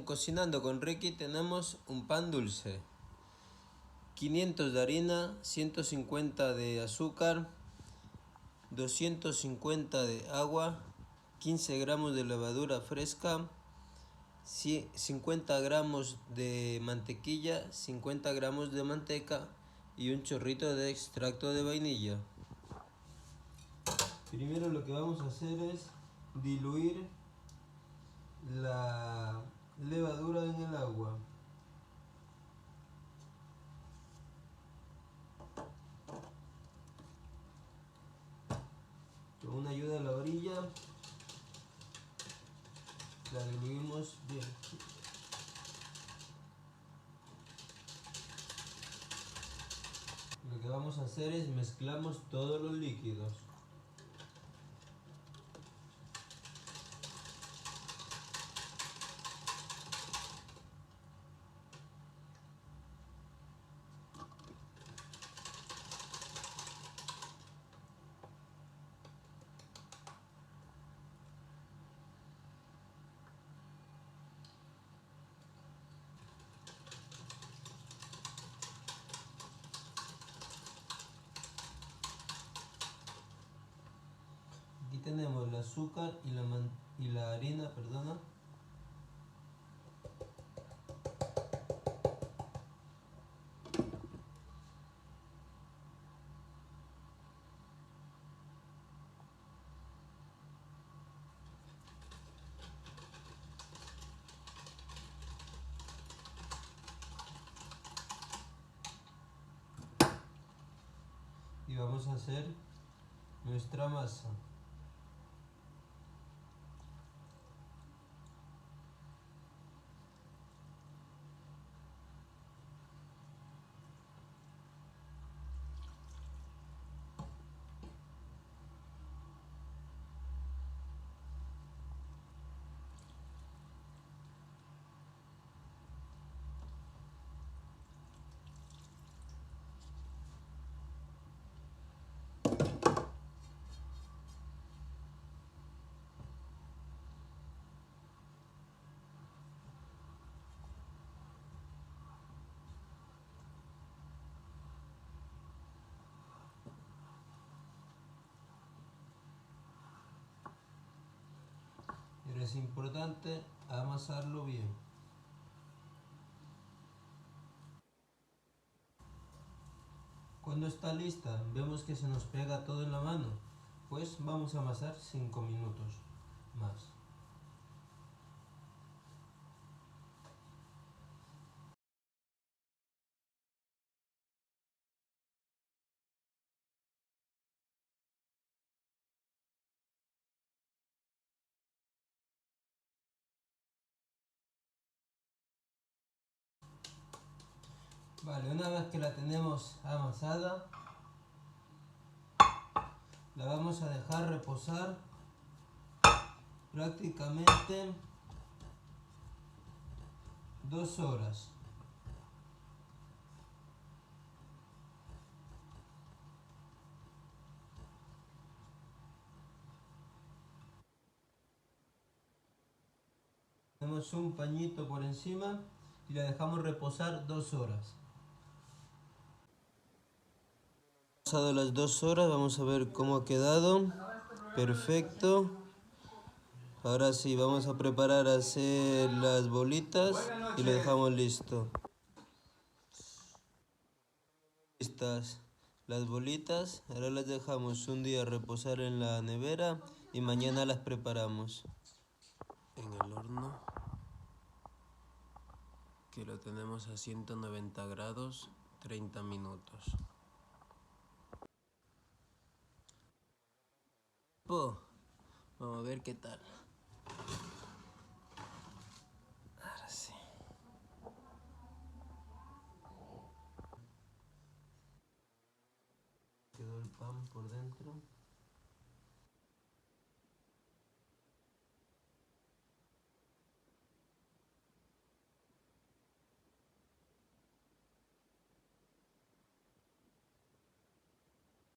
Cocinando con Ricky tenemos un pan dulce, 500 de harina, 150 de azúcar, 250 de agua, 15 gramos de levadura fresca, 50 gramos de mantequilla, 50 gramos de manteca y un chorrito de extracto de vainilla. Primero lo que vamos a hacer es diluir la levadura en el agua. Con una ayuda de la orilla la diluimos bien. Lo que vamos a hacer es mezclamos todos los líquidos. Aquí tenemos el azúcar y la harina, perdona. Y vamos a hacer nuestra masa. Pero es importante amasarlo bien. Cuando está lista, vemos que se nos pega todo en la mano, pues vamos a amasar 5 minutos más. Vale, una vez que la tenemos amasada, la vamos a dejar reposar prácticamente 2 horas. Ponemos un pañito por encima y la dejamos reposar 2 horas. Pasado las 2 horas, vamos a ver cómo ha quedado. Perfecto. Ahora sí, vamos a preparar a hacer las bolitas y lo dejamos listo. Listas las bolitas, ahora las dejamos un día reposar en la nevera y mañana las preparamos en el horno, que lo tenemos a 190 grados, 30 minutos. Vamos a ver qué tal. Ahora sí. Quedó el pan por dentro.